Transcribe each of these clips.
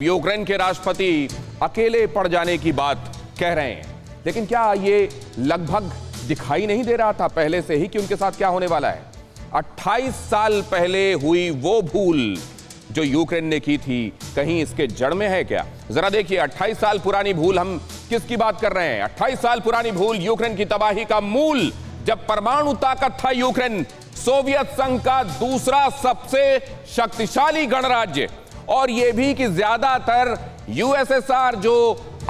Ukraine के राष्ट्रपति अकेले पड़ जाने की बात कह रहे हैं, लेकिन क्या ये लगभग दिखाई नहीं दे रहा था पहले से ही कि उनके साथ क्या होने वाला है। 28 साल पहले हुई वो भूल जो यूक्रेन ने की थी, कहीं इसके जड़ में है क्या? जरा देखिए, 28 साल पुरानी भूल, हम किसकी बात कर रहे हैं? 28 साल पुरानी भूल, यूक्रेन की तबाही का मूल। जब परमाणु ताकत था यूक्रेन, सोवियत संघ का दूसरा सबसे शक्तिशाली गणराज्य, और यह भी कि ज्यादातर यूएसएसआर जो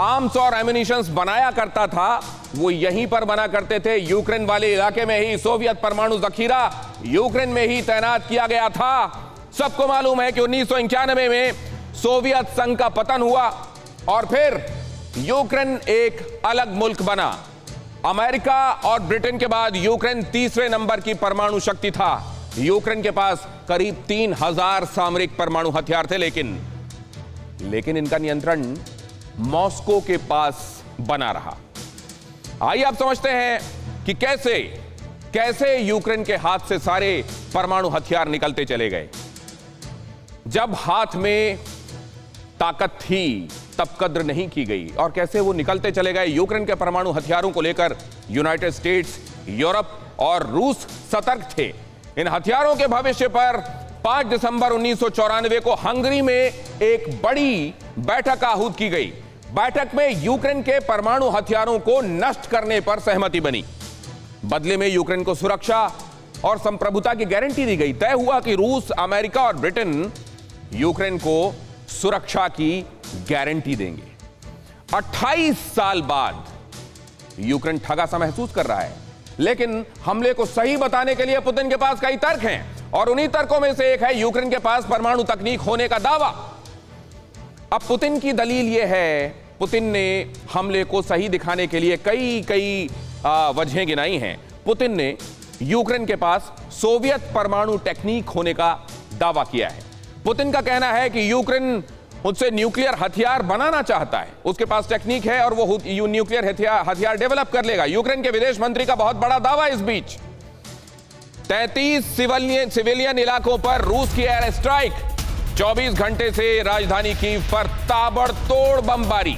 आर्म्स और एम्युनिशंस बनाया करता था वो यहीं पर बना करते थे। यूक्रेन वाले इलाके में ही सोवियत परमाणु जखीरा यूक्रेन में ही तैनात किया गया था। सबको मालूम है कि 1991 में सोवियत संघ का पतन हुआ और फिर यूक्रेन एक अलग मुल्क बना। अमेरिका और ब्रिटेन के बाद यूक्रेन तीसरे नंबर की परमाणु शक्ति था। यूक्रेन के पास करीब 3000 सामरिक परमाणु हथियार थे, लेकिन इनका नियंत्रण मॉस्को के पास बना रहा। आइए आप समझते हैं कि कैसे यूक्रेन के हाथ से सारे परमाणु हथियार निकलते चले गए। जब हाथ में ताकत थी तब कद्र नहीं की गई, और कैसे वो निकलते चले गए। यूक्रेन के परमाणु हथियारों को लेकर यूनाइटेड स्टेट्स, यूरोप और रूस सतर्क थे। इन हथियारों के भविष्य पर 5 दिसंबर 1994 को हंगरी में एक बड़ी बैठक आहूत की गई। बैठक में यूक्रेन के परमाणु हथियारों को नष्ट करने पर सहमति बनी। बदले में यूक्रेन को सुरक्षा और संप्रभुता की गारंटी दी गई। तय हुआ कि रूस, अमेरिका और ब्रिटेन यूक्रेन को सुरक्षा की गारंटी देंगे। 28 साल बाद यूक्रेन ठगा सा महसूस कर रहा है, लेकिन हमले को सही बताने के लिए पुतिन के पास कई तर्क हैं, और उन्हीं तर्कों में से एक है यूक्रेन के पास परमाणु तकनीक होने का दावा। अब पुतिन की दलील यह है, पुतिन ने हमले को सही दिखाने के लिए कई वजहें गिनाई हैं। पुतिन ने यूक्रेन के पास सोवियत परमाणु टेक्निक होने का दावा किया है। पुतिन का कहना है कि यूक्रेन उससे न्यूक्लियर हथियार बनाना चाहता है, उसके पास टेक्निक है और वो न्यूक्लियर हथियार डेवलप कर लेगा। यूक्रेन के विदेश मंत्री का बहुत बड़ा दावा इस बीच। 33 सिविलियन इलाकों पर रूस की एयर स्ट्राइक, 24 घंटे से राजधानी कीव पर ताबड़तोड़ बमबारी।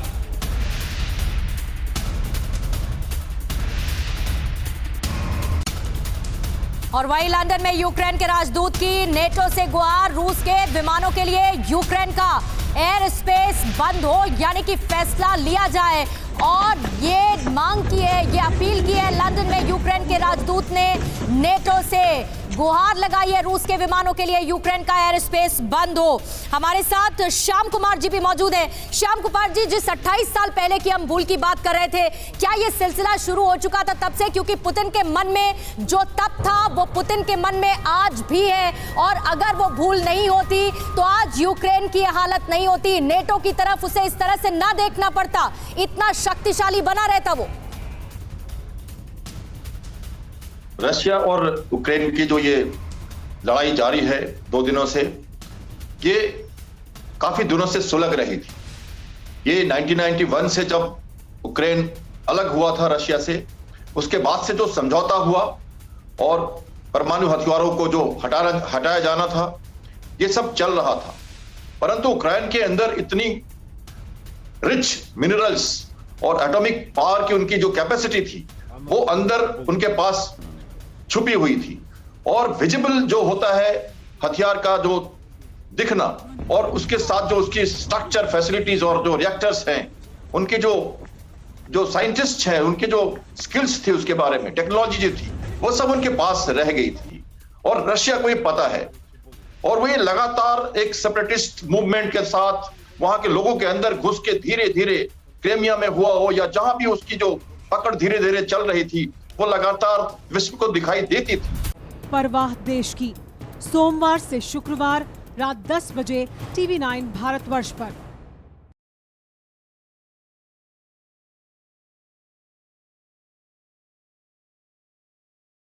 और वहीं लंदन में यूक्रेन के राजदूत की नेटो से गुहार, रूस के विमानों के लिए यूक्रेन का एयर स्पेस बंद हो, यानी कि फैसला लिया जाए। और ये मांग की है, ये अपील की है लंदन में यूक्रेन के राजदूत ने नेटो से, गुहार लगाई है रूस के विमानों के लिए यूक्रेन का एयर स्पेस बंद हो। हमारे साथ श्याम कुमार जी भी मौजूद हैं। श्याम कुमार जी, जिस 28 साल पहले की हम भूल की बात कर रहे थे, क्या ये सिलसिला शुरू हो चुका था तब से? क्योंकि पुतिन के मन में जो तब था वो पुतिन के मन में आज भी है, और अगर वो भूल नहीं होती तो आज यूक्रेन की हालत नहीं होती, नेटो की तरफ उसे इस तरह से ना देखना पड़ता, इतना शक्तिशाली बना रहता वो। रशिया और यूक्रेन की जो ये लड़ाई जारी है 2 दिनों से, ये काफी दिनों से सुलग रही थी। ये 1991 से जब यूक्रेन अलग हुआ था रशिया से, उसके बाद से जो समझौता हुआ और परमाणु हथियारों को जो हटाया जाना था, ये सब चल रहा था। परंतु यूक्रेन के अंदर इतनी रिच मिनरल्स और एटॉमिक पावर की उनकी जो कैपेसिटी थी, वो अंदर उनके पास छुपी हुई थी। और विजिबल जो होता है हथियार का जो दिखना, और उसके साथ जो उसकी स्ट्रक्चर, फैसिलिटीज और जो रिएक्टर्स हैं, उनके जो साइंटिस्ट हैं, उनके जो स्किल्स थी, उसके बारे में टेक्नोलॉजी जो थी, वो सब उनके पास रह गई थी। और रशिया को ये पता है, और वो ये लगातार एक सेपरेटिस्ट मूवमेंट के साथ वहां के लोगों के अंदर घुस के धीरे धीरे क्रेमिया में हुआ हो या जहां भी उसकी जो पकड़ धीरे धीरे चल रही थी, वो लगातार विश्व को दिखाई देती थी। परवाह देश की, सोमवार से शुक्रवार रात 10 बजे TV9 भारतवर्ष पर।